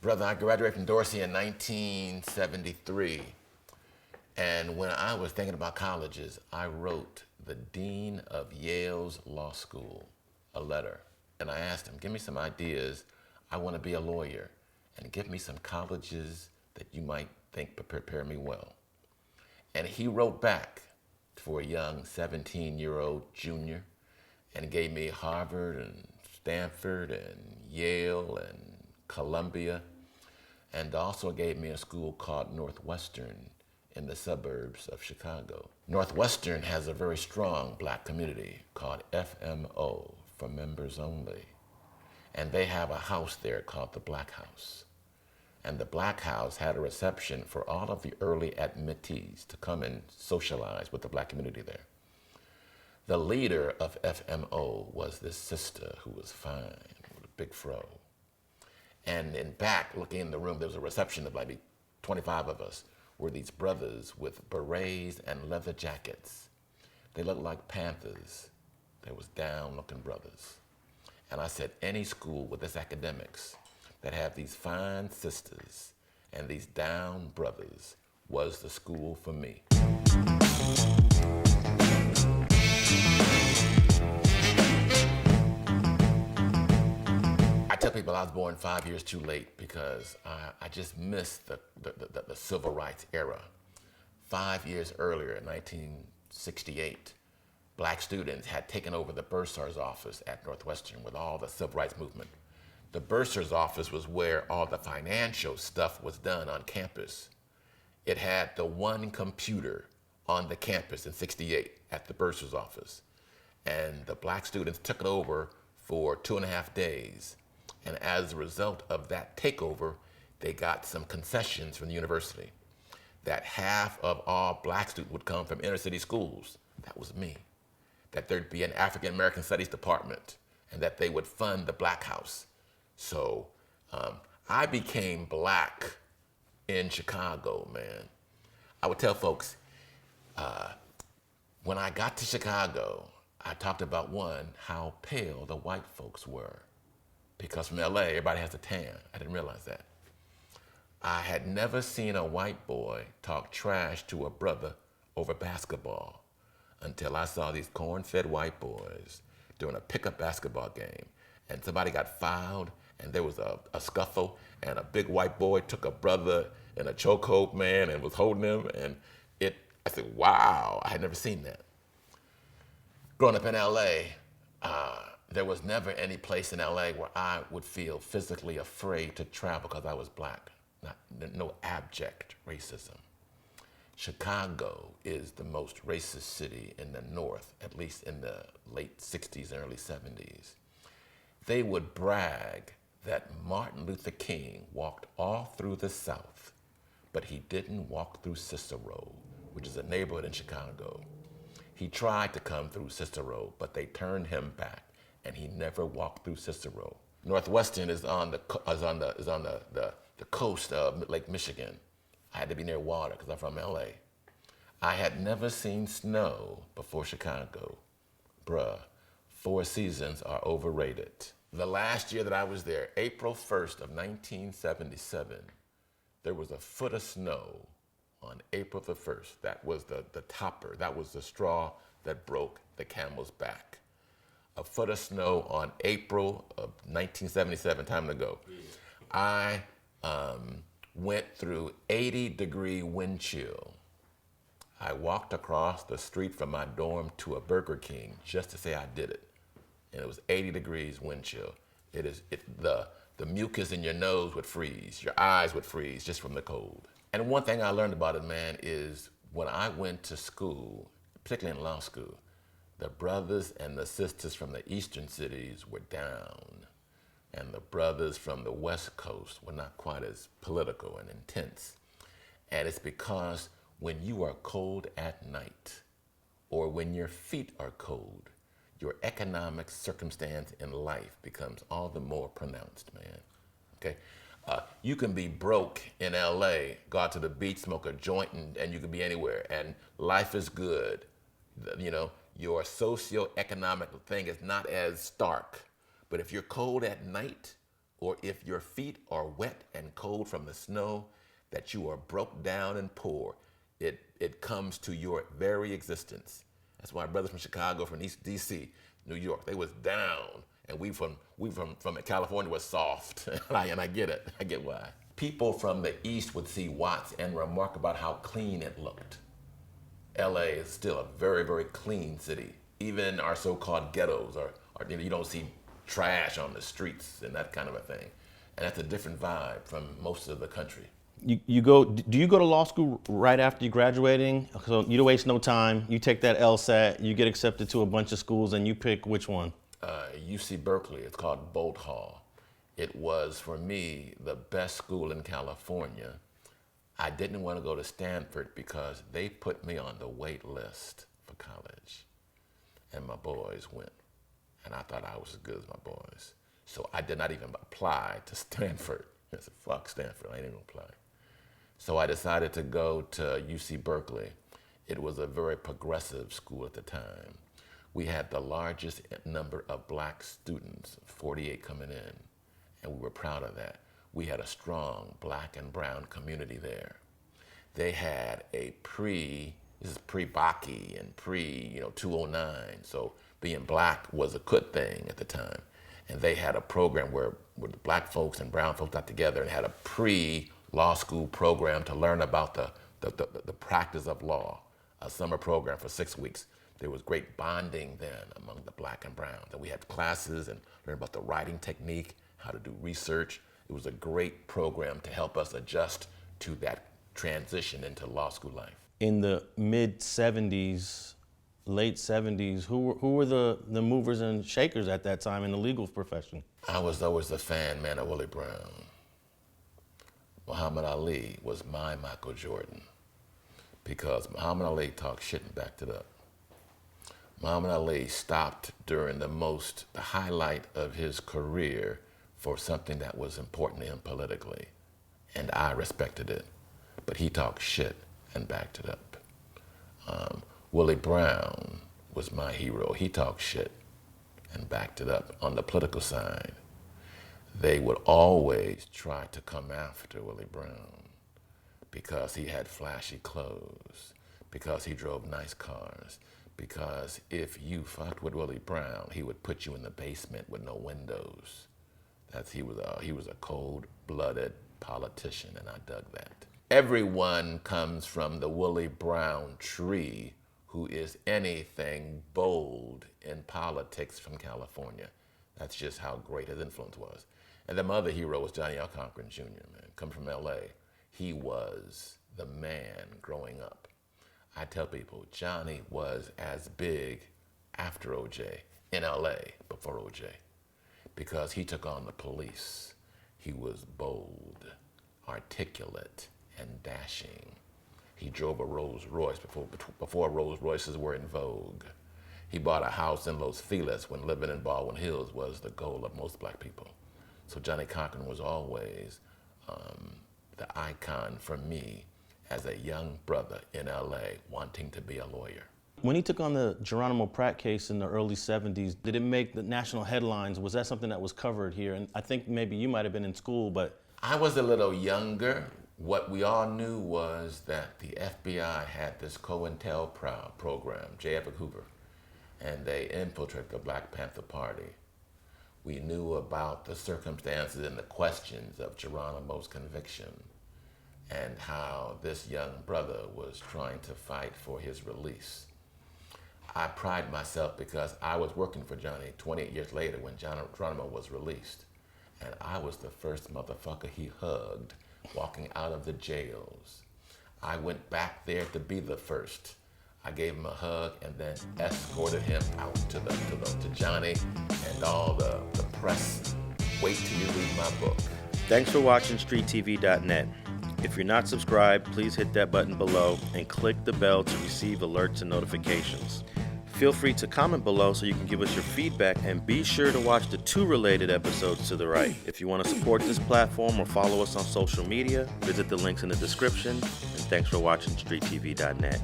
Brother, I graduated from Dorsey in 1973. And when I was thinking about colleges, I wrote the dean of Yale's law school a letter. And I asked him, give me some ideas. I want to be a lawyer. And give me some colleges that you might think prepare me well. And he wrote back for a young 17-year-old junior and gave me Harvard and Stanford and Yale and Columbia, and also gave me a school called Northwestern in the suburbs of Chicago. Northwestern has a very strong black community called FMO, for members only. And they have a house there called the Black House. And the Black House had a reception for all of the early admittees to come and socialize with the black community there. The leader of FMO was this sister who was fine, with a big fro. And in back, looking in the room, there was a reception of maybe 25 of us, were these brothers with berets and leather jackets. They looked like panthers. They was down-looking brothers. And I said, any school with this academics that have these fine sisters and these down brothers was the school for me. I tell people I was born 5 years too late because I just missed the civil rights era. 5 years earlier, in 1968, black students had taken over the Bursar's office at Northwestern with all the civil rights movement. The Bursar's office was where all the financial stuff was done on campus. It had the one computer on the campus in '68 at the Bursar's office. And the black students took it over for 2.5 days. And as a result of that takeover, they got some concessions from the university. That half of all black students would come from inner city schools. That was me. That there'd be an African American Studies department and that they would fund the Black House. So I became black in Chicago, man. I would tell folks, when I got to Chicago, I talked about one, how pale the white folks were. Because from LA, everybody has a tan. I didn't realize that. I had never seen a white boy talk trash to a brother over basketball until I saw these corn-fed white boys doing a pickup basketball game. And somebody got fouled, and there was a scuffle, and a big white boy took a brother in a chokehold, man, and was holding him. And I said, wow, I had never seen that. Growing up in LA, there was never any place in LA where I would feel physically afraid to travel because I was black. No abject racism. Chicago is the most racist city in the North, at least in the late 60s and early 70s. They would brag that Martin Luther King walked all through the South, but he didn't walk through Cicero, which is a neighborhood in Chicago. He tried to come through Cicero, but they turned him back, and he never walked through Cicero. Northwestern is on the coast of Lake Michigan. I had to be near water because I'm from LA. I had never seen snow before Chicago. Bruh, 4 seasons are overrated. The last year that I was there, April 1st of 1977, there was a foot of snow on April the 1st. That was the topper. That was the straw that broke the camel's back. A foot of snow on April of 1977, time to go. I went through 80-degree wind chill. I walked across the street from my dorm to a Burger King just to say I did it. And it was 80 degrees wind chill. The mucus in your nose would freeze, your eyes would freeze just from the cold. And one thing I learned about it, man, is when I went to school, particularly in law school, the brothers and the sisters from the eastern cities were down, and the brothers from the West Coast were not quite as political and intense. And it's because when you are cold at night, or when your feet are cold, your economic circumstance in life becomes all the more pronounced, man, okay? You can be broke in LA, go out to the beach, smoke a joint, and you can be anywhere, and life is good. You know, your socioeconomic thing is not as stark. But if you're cold at night, or if your feet are wet and cold from the snow, that you are broke down and poor. It comes to your very existence. That's why brothers from Chicago, from East DC, New York, they was down, and we from California was soft. and I get it. I get why. People from the East would see Watts and remark about how clean it looked. LA is still a very, very clean city. Even our so-called ghettos you don't see trash on the streets and that kind of a thing. And that's a different vibe from most of the country. Do you go to law school right after you're graduating? So you don't waste no time. You take that LSAT, you get accepted to a bunch of schools, and you pick which one? UC Berkeley. It's called Bolt Hall. It was, for me, the best school in California. I didn't want to go to Stanford because they put me on the wait list for college. And my boys went. And I thought I was as good as my boys. So I did not even apply to Stanford. I said, fuck Stanford, I ain't even gonna apply. So I decided to go to UC Berkeley. It was a very progressive school at the time. We had the largest number of black students, 48 coming in, and we were proud of that. We had a strong black and brown community there. They had a this is pre-Baki and pre-209, so being black was a good thing at the time. And they had a program where the black folks and brown folks got together and had a pre-law school program to learn about the practice of law, a summer program for 6 weeks. There was great bonding then among the black and browns. And we had classes and learned about the writing technique, how to do research. It was a great program to help us adjust to that transition into law school life. In the mid-'70s, late 70s, who were the movers and shakers at that time in the legal profession? I was always a fan, man, of Willie Brown. Muhammad Ali was my Michael Jordan because Muhammad Ali talked shit and backed it up. Muhammad Ali stopped during the highlight of his career for something that was important to him politically, and I respected it. But he talked shit and backed it up. Willie Brown was my hero. He talked shit and backed it up. On the political side, they would always try to come after Willie Brown because he had flashy clothes, because he drove nice cars, because if you fucked with Willie Brown, he would put you in the basement with no windows. He was a cold-blooded politician, and I dug that. Everyone comes from the Willie Brown tree who is anything bold in politics from California. That's just how great his influence was. And then my other hero was Johnnie Cochran Jr., man, coming from LA. He was the man growing up. I tell people, Johnnie was as big after OJ in LA before OJ because he took on the police. He was bold, articulate, and dashing. He drove a Rolls Royce before Rolls Royces were in vogue. He bought a house in Los Feliz when living in Baldwin Hills was the goal of most black people. So Johnnie Cochran was always the icon for me as a young brother in LA wanting to be a lawyer. When he took on the Geronimo Pratt case in the early 70s, did it make the national headlines? Was that something that was covered here? And I think maybe you might have been in school, but... I was a little younger. What we all knew was that the FBI had this COINTEL program, J. Edward Hoover, and they infiltrated the Black Panther Party. We knew about the circumstances and the questions of Geronimo's conviction and how this young brother was trying to fight for his release. I pride myself because I was working for Johnnie 28 years later when Geronimo was released, and I was the first motherfucker he hugged walking out of the jails. I went back there to be the first. I gave him a hug and then escorted him out to Johnnie and all the press. Wait till you read my book. Thanks for watching StreetTV.net. If you're not subscribed, please hit that button below and click the bell to receive alerts and notifications. Feel free to comment below so you can give us your feedback, and be sure to watch the 2 related episodes to the right. If you want to support this platform or follow us on social media, visit the links in the description. And thanks for watching StreetTV.net.